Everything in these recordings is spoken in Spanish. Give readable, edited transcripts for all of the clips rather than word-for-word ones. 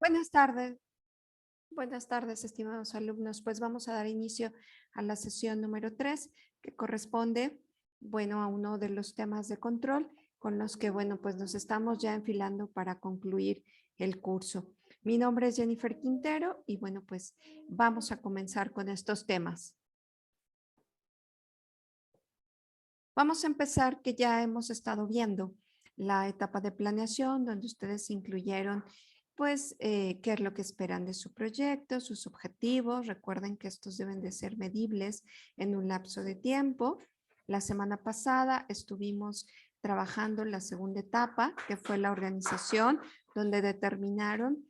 Buenas tardes. Buenas tardes, estimados alumnos. Pues vamos a dar inicio a la sesión número 3, que corresponde, bueno, a uno de los temas de control con los que, bueno, pues nos estamos ya enfilando para concluir el curso. Mi nombre es Jennifer Quintero y, bueno, pues vamos a comenzar con estos temas. Vamos a empezar que ya hemos estado viendo la etapa de planeación, donde ustedes incluyeron pues qué es lo que esperan de su proyecto, sus objetivos. Recuerden que estos deben de ser medibles en un lapso de tiempo. La semana pasada estuvimos trabajando en la segunda etapa, que fue la organización, donde determinaron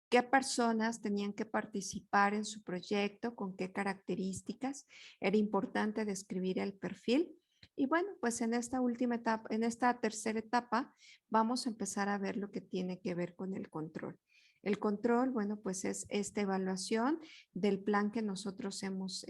qué personas tenían que participar en su proyecto, con qué características. Era importante describir el perfil. Y bueno, pues en esta última etapa, en esta tercera etapa, vamos a empezar a ver lo que tiene que ver con el control. El control, bueno, pues es esta evaluación del plan que nosotros hemos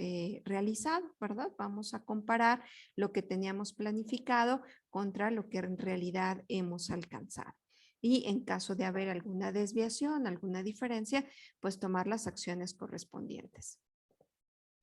realizado, ¿verdad? Vamos a comparar lo que teníamos planificado contra lo que en realidad hemos alcanzado. Y en caso de haber alguna desviación, alguna diferencia, pues tomar las acciones correspondientes.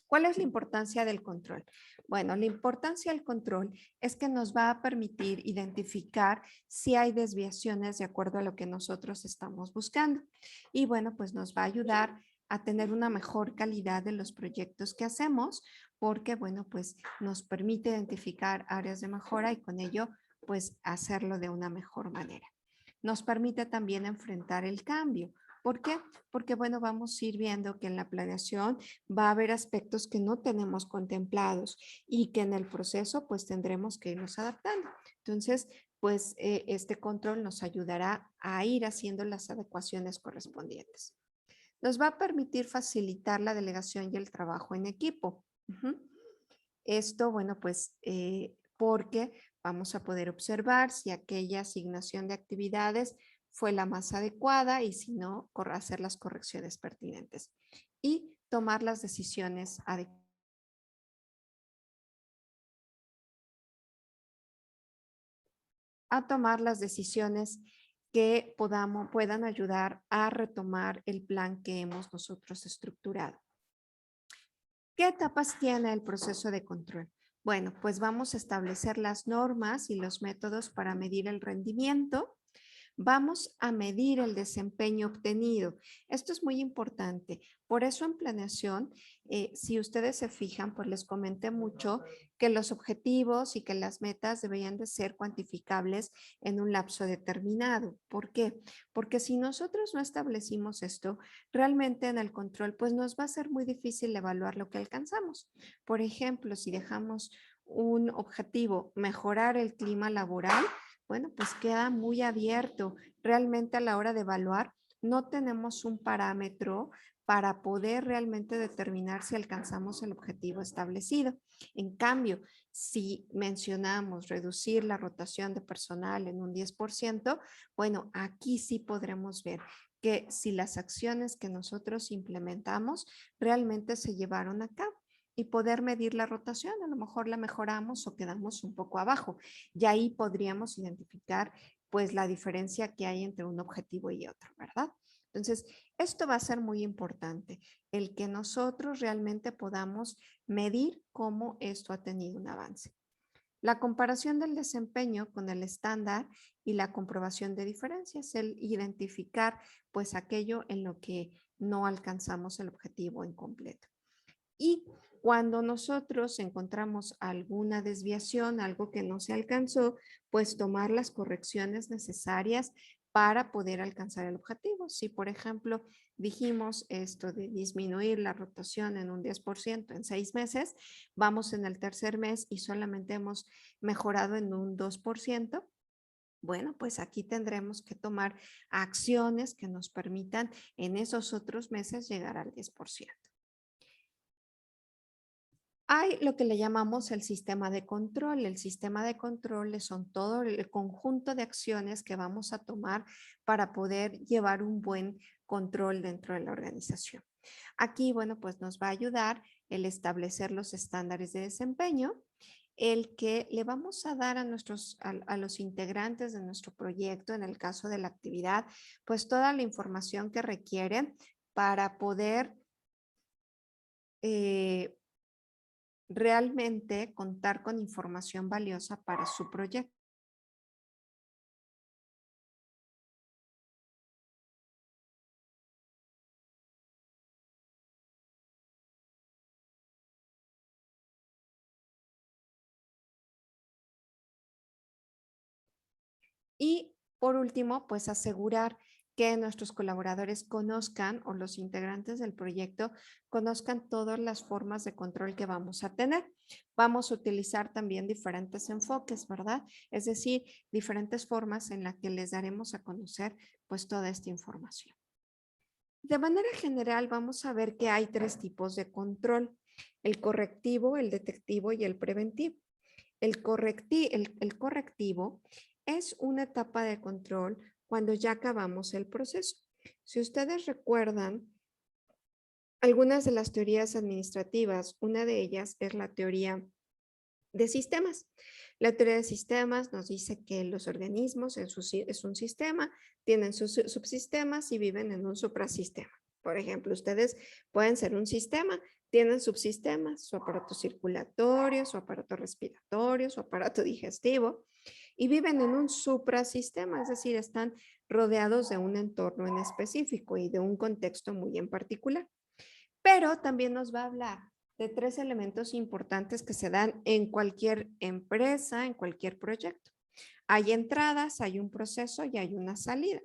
¿Cuál es la importancia del control? Bueno, la importancia del control es que nos va a permitir identificar si hay desviaciones de acuerdo a lo que nosotros estamos buscando. Y bueno, pues nos va a ayudar a tener una mejor calidad de los proyectos que hacemos porque, bueno, pues nos permite identificar áreas de mejora y con ello, pues hacerlo de una mejor manera. Nos permite también enfrentar el cambio. ¿Por qué? Porque, bueno, vamos a ir viendo que en la planeación va a haber aspectos que no tenemos contemplados y que en el proceso pues tendremos que irnos adaptando. Entonces, pues este control nos ayudará a ir haciendo las adecuaciones correspondientes. Nos va a permitir facilitar la delegación y el trabajo en equipo. Esto, bueno, pues porque vamos a poder observar si aquella asignación de actividades fue la más adecuada y si no, hacer las correcciones pertinentes y tomar las decisiones adecuadas. A tomar las decisiones que puedan ayudar a retomar el plan que hemos nosotros estructurado. ¿Qué etapas tiene el proceso de control? Bueno, pues vamos a establecer las normas y los métodos para medir el rendimiento. Vamos a medir el desempeño obtenido. Esto es muy importante. Por eso en planeación, si ustedes se fijan, pues les comenté mucho que los objetivos y que las metas deberían de ser cuantificables en un lapso determinado. ¿Por qué? Porque si nosotros no establecimos esto, realmente en el control, pues nos va a ser muy difícil evaluar lo que alcanzamos. Por ejemplo, si dejamos un objetivo, mejorar el clima laboral, bueno, pues queda muy abierto. Realmente a la hora de evaluar, no tenemos un parámetro para poder realmente determinar si alcanzamos el objetivo establecido. En cambio, si mencionamos reducir la rotación de personal en un 10%, bueno, aquí sí podremos ver que si las acciones que nosotros implementamos realmente se llevaron a cabo y poder medir la rotación, a lo mejor la mejoramos o quedamos un poco abajo. Y ahí podríamos identificar pues la diferencia que hay entre un objetivo y otro, ¿verdad? Entonces, esto va a ser muy importante, el que nosotros realmente podamos medir cómo esto ha tenido un avance. La comparación del desempeño con el estándar y la comprobación de diferencias, el identificar pues aquello en lo que no alcanzamos el objetivo en completo. Y cuando nosotros encontramos alguna desviación, algo que no se alcanzó, pues tomar las correcciones necesarias para poder alcanzar el objetivo. Si, por ejemplo, dijimos esto de disminuir la rotación en un 10% en 6 meses, vamos en el tercer mes y solamente hemos mejorado en un 2%. Bueno, pues aquí tendremos que tomar acciones que nos permitan en esos otros meses llegar al 10%. Hay lo que le llamamos el sistema de control. El sistema de control son todo el conjunto de acciones que vamos a tomar para poder llevar un buen control dentro de la organización. Aquí, bueno, pues nos va a ayudar el establecer los estándares de desempeño, el que le vamos a dar a a los integrantes de nuestro proyecto, en el caso de la actividad, pues toda la información que requieren para poder eh, realmente contar con información valiosa para su proyecto. Y por último, pues asegurar que nuestros colaboradores conozcan o los integrantes del proyecto conozcan todas las formas de control que vamos a tener. Vamos a utilizar también diferentes enfoques, ¿verdad? Es decir, diferentes formas en las que les daremos a conocer pues toda esta información. De manera general, vamos a ver que hay tres tipos de control: el correctivo, el detectivo y el preventivo. El correctivo es una etapa de control cuando ya acabamos el proceso. Si ustedes recuerdan algunas de las teorías administrativas, una de ellas es la teoría de sistemas. La teoría de sistemas nos dice que los organismos es un sistema, tienen sus subsistemas y viven en un suprasistema. Por ejemplo, ustedes pueden ser un sistema, tienen subsistemas, su aparato circulatorio, su aparato respiratorio, su aparato digestivo, y viven en un suprasistema, es decir, están rodeados de un entorno en específico y de un contexto muy en particular. Pero también nos va a hablar de tres elementos importantes que se dan en cualquier empresa, en cualquier proyecto. Hay entradas, hay un proceso y hay una salida.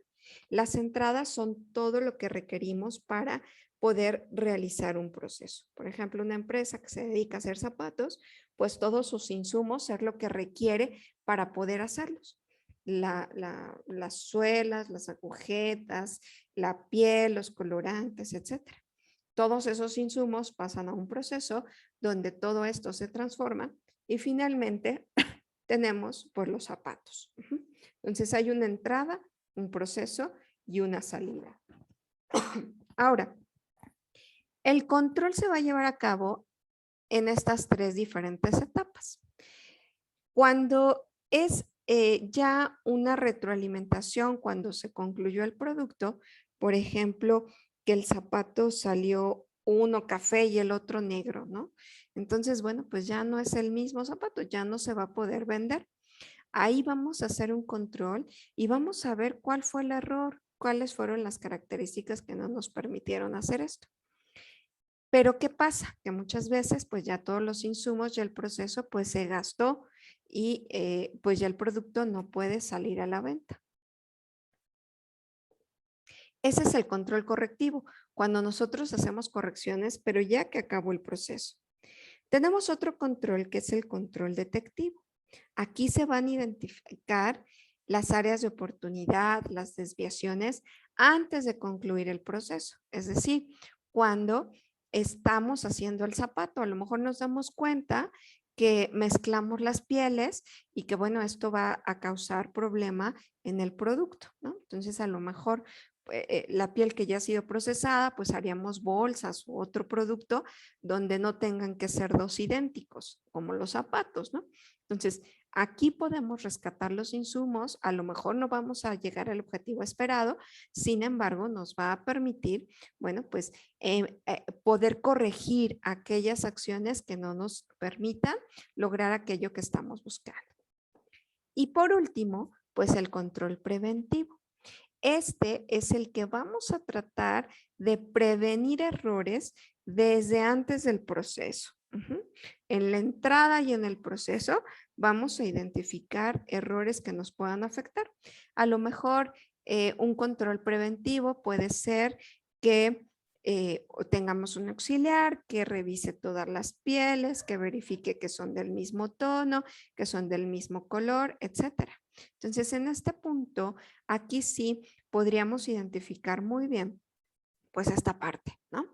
Las entradas son todo lo que requerimos para poder realizar un proceso. Por ejemplo, una empresa que se dedica a hacer zapatos, pues todos sus insumos es lo que requiere para poder hacerlos. Las suelas, las agujetas, la piel, los colorantes, etcétera. Todos esos insumos pasan a un proceso donde todo esto se transforma y finalmente tenemos pues los zapatos. Entonces hay una entrada, un proceso y una salida. Ahora, el control se va a llevar a cabo en estas tres diferentes etapas. Cuando es ya una retroalimentación, cuando se concluyó el producto, por ejemplo, que el zapato salió uno café y el otro negro, ¿no? Entonces, bueno, pues ya no es el mismo zapato, ya no se va a poder vender. Ahí vamos a hacer un control y vamos a ver cuál fue el error, cuáles fueron las características que no nos permitieron hacer esto. Pero ¿qué pasa? Que muchas veces pues ya todos los insumos y el proceso pues se gastó y pues ya el producto no puede salir a la venta. Ese es el control correctivo, cuando nosotros hacemos correcciones, pero ya que acabó el proceso. Tenemos otro control que es el control detectivo. Aquí se van a identificar las áreas de oportunidad, las desviaciones antes de concluir el proceso. Es decir, cuando estamos haciendo el zapato, a lo mejor nos damos cuenta que mezclamos las pieles y que bueno, esto va a causar problema en el producto, ¿no? Entonces a lo mejor la piel que ya ha sido procesada, pues haríamos bolsas u otro producto donde no tengan que ser dos idénticos, como los zapatos, ¿no? Entonces, aquí podemos rescatar los insumos, a lo mejor no vamos a llegar al objetivo esperado, sin embargo, nos va a permitir, bueno, pues poder corregir aquellas acciones que no nos permitan lograr aquello que estamos buscando. Y por último, pues el control preventivo. Este es el que vamos a tratar de prevenir errores desde antes del proceso. En la entrada y en el proceso vamos a identificar errores que nos puedan afectar. A lo mejor un control preventivo puede ser que tengamos un auxiliar que revise todas las pieles, que verifique que son del mismo tono, que son del mismo color, etcétera. Entonces, en este punto, aquí sí podríamos identificar muy bien, pues esta parte, ¿no?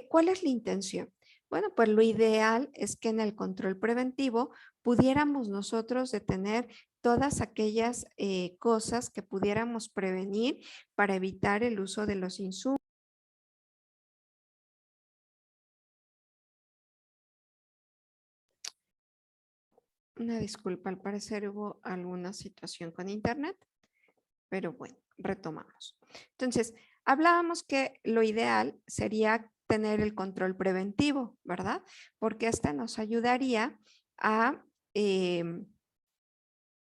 ¿Cuál es la intención? Bueno, pues lo ideal es que en el control preventivo pudiéramos nosotros detener todas aquellas cosas que pudiéramos prevenir para evitar el uso de los insumos. Una disculpa, al parecer hubo alguna situación con internet, pero bueno, retomamos. Entonces, hablábamos que lo ideal sería tener el control preventivo, ¿verdad? Porque este nos ayudaría a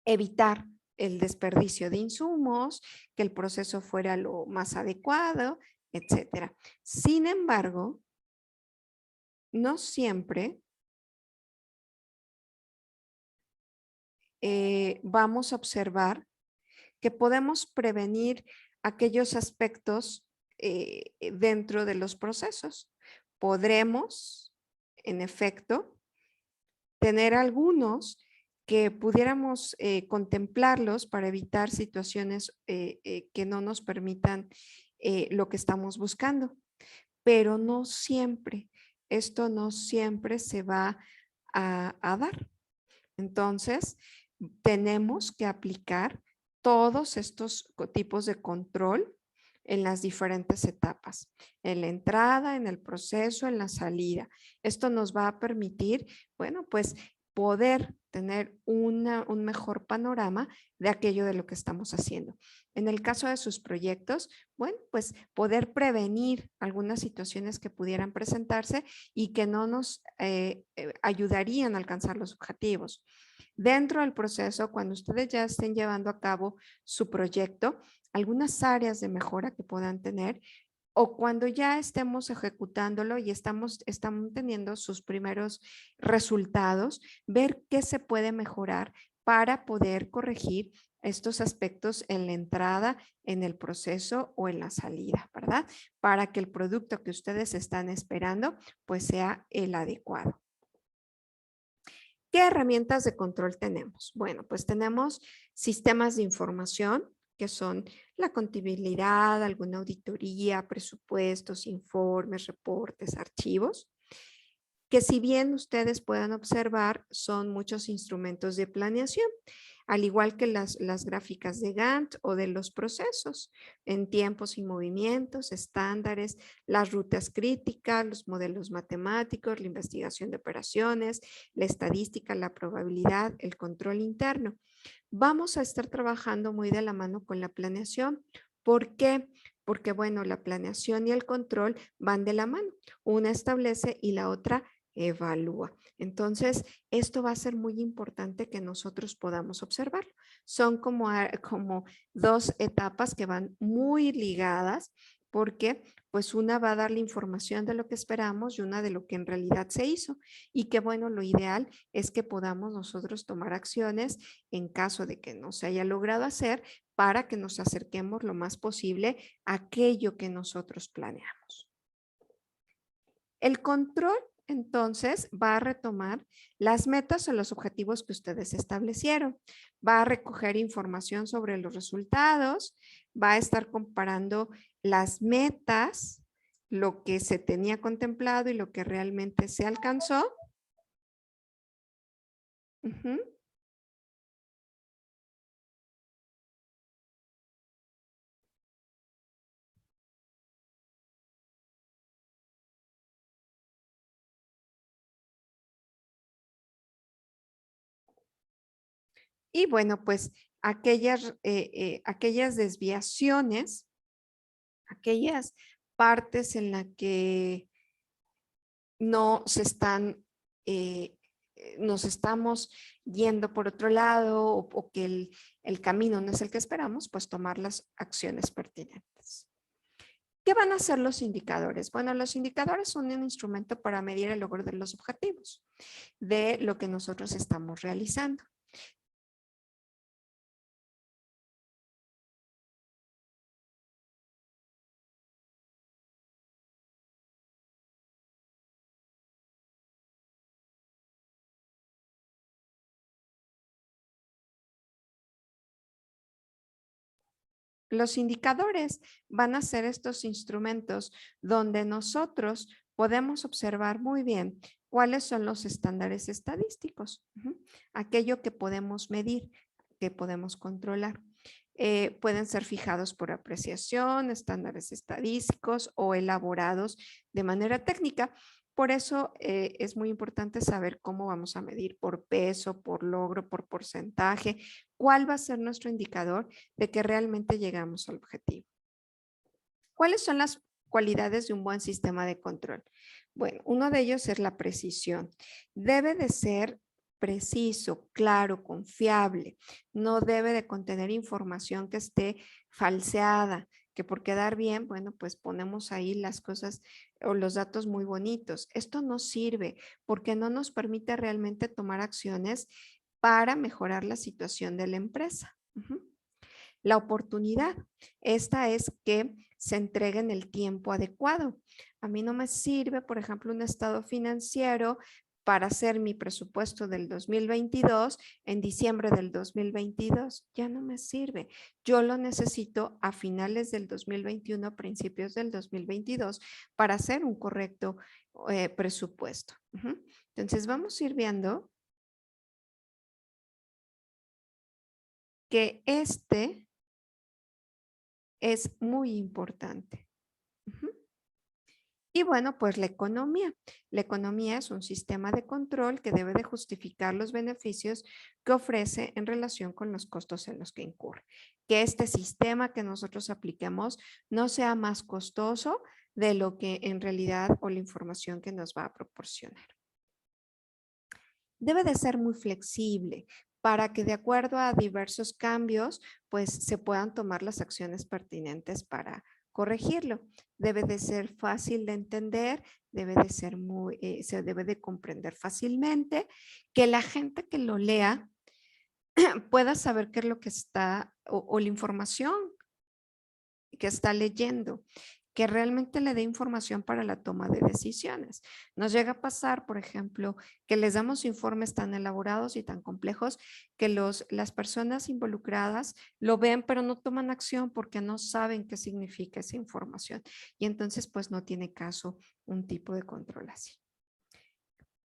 evitar el desperdicio de insumos, que el proceso fuera lo más adecuado, etcétera. Sin embargo, no siempre vamos a observar que podemos prevenir aquellos aspectos dentro de los procesos. Podremos, en efecto, tener algunos que pudiéramos contemplarlos para evitar situaciones que no nos permitan lo que estamos buscando, pero no siempre. Esto no siempre se va a dar. Entonces, tenemos que aplicar todos estos tipos de control en las diferentes etapas, en la entrada, en el proceso, en la salida. Esto nos va a permitir, bueno, pues poder tener un mejor panorama de aquello de lo que estamos haciendo. En el caso de sus proyectos, bueno, pues poder prevenir algunas situaciones que pudieran presentarse y que no nos ayudarían a alcanzar los objetivos. Dentro del proceso, cuando ustedes ya estén llevando a cabo su proyecto, algunas áreas de mejora que puedan tener o cuando ya estemos ejecutándolo y estamos teniendo sus primeros resultados, ver qué se puede mejorar para poder corregir estos aspectos en la entrada, en el proceso o en la salida, ¿verdad? Para que el producto que ustedes están esperando pues sea el adecuado. ¿Qué herramientas de control tenemos? Bueno, pues tenemos sistemas de información que son la contabilidad, alguna auditoría, presupuestos, informes, reportes, archivos, que si bien ustedes puedan observar, son muchos instrumentos de planeación, al igual que las gráficas de Gantt o de los procesos en tiempos y movimientos, estándares, las rutas críticas, los modelos matemáticos, la investigación de operaciones, la estadística, la probabilidad, el control interno. Vamos a estar trabajando muy de la mano con la planeación. ¿Por qué? Porque, bueno, la planeación y el control van de la mano. Una establece y la otra evalúa. Entonces, esto va a ser muy importante que nosotros podamos observarlo. Son como dos etapas que van muy ligadas porque pues una va a dar la información de lo que esperamos y una de lo que en realidad se hizo. Y que bueno, lo ideal es que podamos nosotros tomar acciones en caso de que no se haya logrado hacer para que nos acerquemos lo más posible a aquello que nosotros planeamos. El control, entonces, va a retomar las metas o los objetivos que ustedes establecieron. Va a recoger información sobre los resultados, va a estar comparando las metas, lo que se tenía contemplado y lo que realmente se alcanzó. Uh-huh. Y bueno, pues aquellas desviaciones, aquellas partes en las que no se están, nos estamos yendo por otro lado o que el camino no es el que esperamos, pues tomar las acciones pertinentes. ¿Qué van a hacer los indicadores? Bueno, los indicadores son un instrumento para medir el logro de los objetivos de lo que nosotros estamos realizando. Los indicadores van a ser estos instrumentos donde nosotros podemos observar muy bien cuáles son los estándares estadísticos, aquello que podemos medir, que podemos controlar. Pueden ser fijados por apreciación, estándares estadísticos o elaborados de manera técnica. Por eso es muy importante saber cómo vamos a medir por peso, por logro, por porcentaje, cuál va a ser nuestro indicador de que realmente llegamos al objetivo. ¿Cuáles son las cualidades de un buen sistema de control? Bueno, uno de ellos es la precisión. Debe de ser preciso, claro, confiable. No debe de contener información que esté falseada, que por quedar bien, bueno, pues ponemos ahí las cosas o los datos muy bonitos. Esto no sirve porque no nos permite realmente tomar acciones para mejorar la situación de la empresa. La oportunidad, esta es que se entregue en el tiempo adecuado. A mí no me sirve, por ejemplo, un estado financiero para hacer mi presupuesto del 2022 en diciembre del 2022. Ya no me sirve. Yo lo necesito a finales del 2021, principios del 2022, para hacer un correcto presupuesto. Entonces, vamos a ir viendo que este es muy importante. Y bueno, pues la economía. La economía es un sistema de control que debe de justificar los beneficios que ofrece en relación con los costos en los que incurre. Que este sistema que nosotros apliquemos no sea más costoso de lo que en realidad o la información que nos va a proporcionar. Debe de ser muy flexible para que de acuerdo a diversos cambios, pues se puedan tomar las acciones pertinentes para corregirlo. Debe de ser fácil de entender, debe de ser se debe de comprender fácilmente, que la gente que lo lea pueda saber qué es lo que está o la información que está leyendo, que realmente le dé información para la toma de decisiones. Nos llega a pasar, por ejemplo, que les damos informes tan elaborados y tan complejos que las personas involucradas lo ven, pero no toman acción porque no saben qué significa esa información. Y entonces, pues no tiene caso un tipo de control así.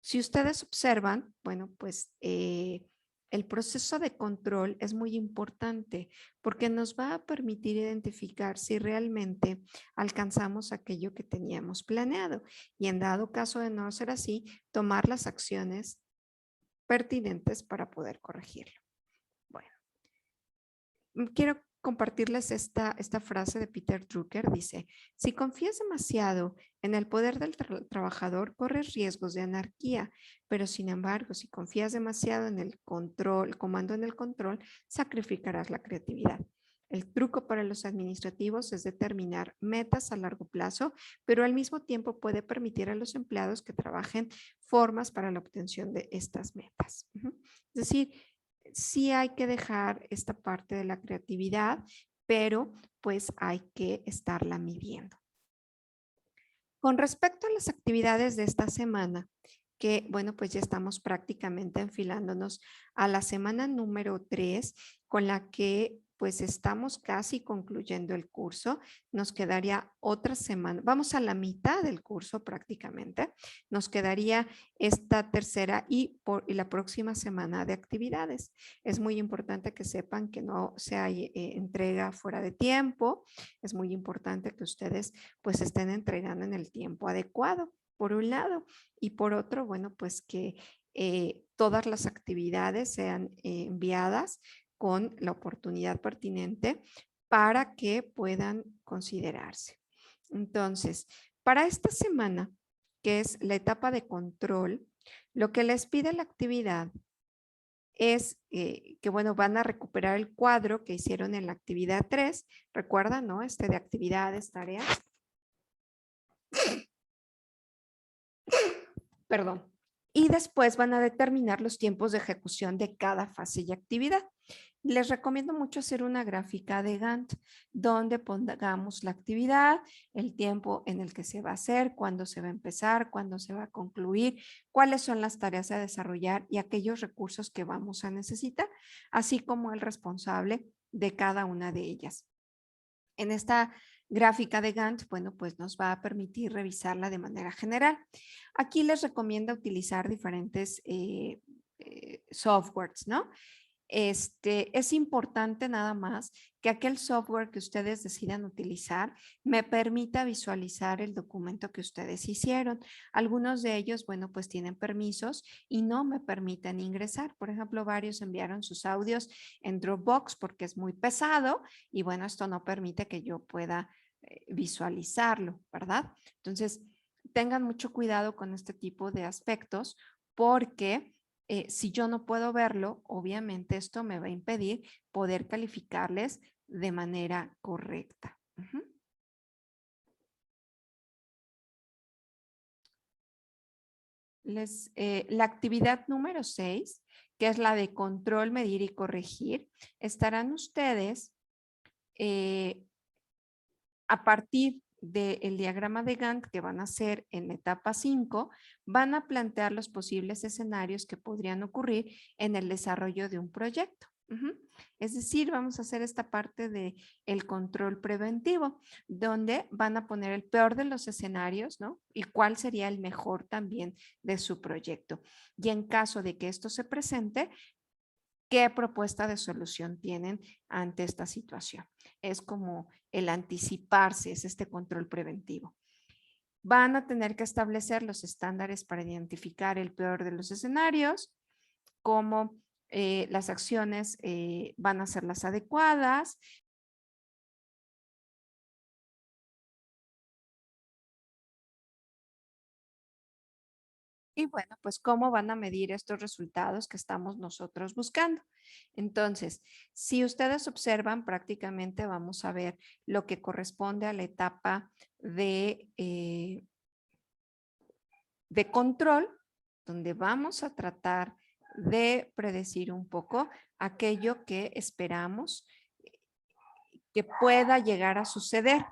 Si ustedes observan, bueno, pues el proceso de control es muy importante porque nos va a permitir identificar si realmente alcanzamos aquello que teníamos planeado y en dado caso de no ser así, tomar las acciones pertinentes para poder corregirlo. Bueno, quiero compartirles esta frase de Peter Drucker. Dice, si confías demasiado en el poder del trabajador, corres riesgos de anarquía, pero sin embargo, si confías demasiado en el control, comando en el control, sacrificarás la creatividad. El truco para los administrativos es determinar metas a largo plazo, pero al mismo tiempo puede permitir a los empleados que trabajen formas para la obtención de estas metas. Es decir, sí hay que dejar esta parte de la creatividad, pero pues hay que estarla midiendo. Con respecto a las actividades de esta semana, que bueno, pues ya estamos prácticamente enfilándonos a la semana número 3, con la que pues estamos casi concluyendo el curso. Nos quedaría otra semana, vamos a la mitad del curso prácticamente. Nos quedaría esta tercera y la próxima semana de actividades. Es muy importante que sepan que no se hay entrega fuera de tiempo. Es muy importante que ustedes pues estén entregando en el tiempo adecuado, por un lado, y por otro, bueno, pues que todas las actividades sean enviadas con la oportunidad pertinente para que puedan considerarse. Entonces, para esta semana, que es la etapa de control, lo que les pide la actividad es que, bueno, van a recuperar el cuadro que hicieron en la actividad 3. Recuerdan, ¿no? De actividades, tareas. Perdón. Y después van a determinar los tiempos de ejecución de cada fase y actividad. Les recomiendo mucho hacer una gráfica de Gantt donde pongamos la actividad, el tiempo en el que se va a hacer, cuándo se va a empezar, cuándo se va a concluir, cuáles son las tareas a desarrollar y aquellos recursos que vamos a necesitar, así como el responsable de cada una de ellas. En esta gráfica de Gantt, bueno, pues nos va a permitir revisarla de manera general. Aquí les recomiendo utilizar diferentes softwares, ¿no? es importante nada más que aquel software que ustedes decidan utilizar me permita visualizar el documento que ustedes hicieron. Algunos de ellos, bueno, pues tienen permisos y no me permiten ingresar. Por ejemplo, varios enviaron sus audios en Dropbox porque es muy pesado y bueno, esto no permite que yo pueda visualizarlo, ¿verdad? Entonces, tengan mucho cuidado con este tipo de aspectos porque si yo no puedo verlo, obviamente esto me va a impedir poder calificarles de manera correcta. La actividad número 6, que es la de control, medir y corregir, estarán ustedes a partir del diagrama de Gantt que van a hacer en la etapa 5, van a plantear los posibles escenarios que podrían ocurrir en el desarrollo de un proyecto. Es decir, vamos a hacer esta parte de el control preventivo, donde van a poner el peor de los escenarios, ¿no? Y cuál sería el mejor también de su proyecto. Y en caso de que esto se presente, ¿qué propuesta de solución tienen ante esta situación? Es como el anticiparse, es este control preventivo. Van a tener que establecer los estándares para identificar el peor de los escenarios, cómo las acciones van a ser las adecuadas. Y bueno, pues cómo van a medir estos resultados que estamos nosotros buscando. Entonces, si ustedes observan, prácticamente vamos a ver lo que corresponde a la etapa de control, donde vamos a tratar de predecir un poco aquello que esperamos que pueda llegar a suceder.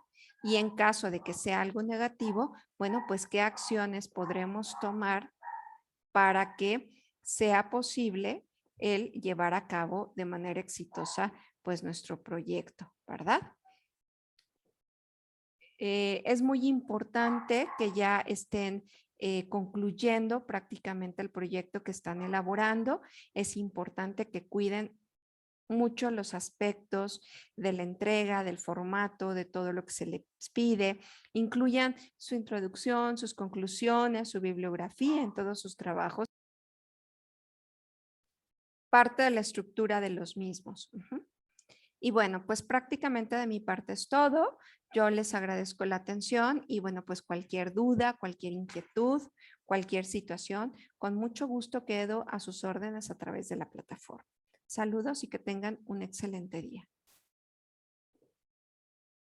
Y en caso de que sea algo negativo, bueno, pues qué acciones podremos tomar para que sea posible el llevar a cabo de manera exitosa pues nuestro proyecto, ¿verdad? Es muy importante que ya estén concluyendo prácticamente el proyecto que están elaborando. Es importante que cuiden mucho los aspectos de la entrega, del formato, de todo lo que se les pide. Incluyan su introducción, sus conclusiones, su bibliografía en todos sus trabajos, parte de la estructura de los mismos. Y bueno, pues prácticamente de mi parte es todo. Yo les agradezco la atención y bueno, pues cualquier duda, cualquier inquietud, cualquier situación, con mucho gusto quedo a sus órdenes a través de la plataforma. Saludos y que tengan un excelente día.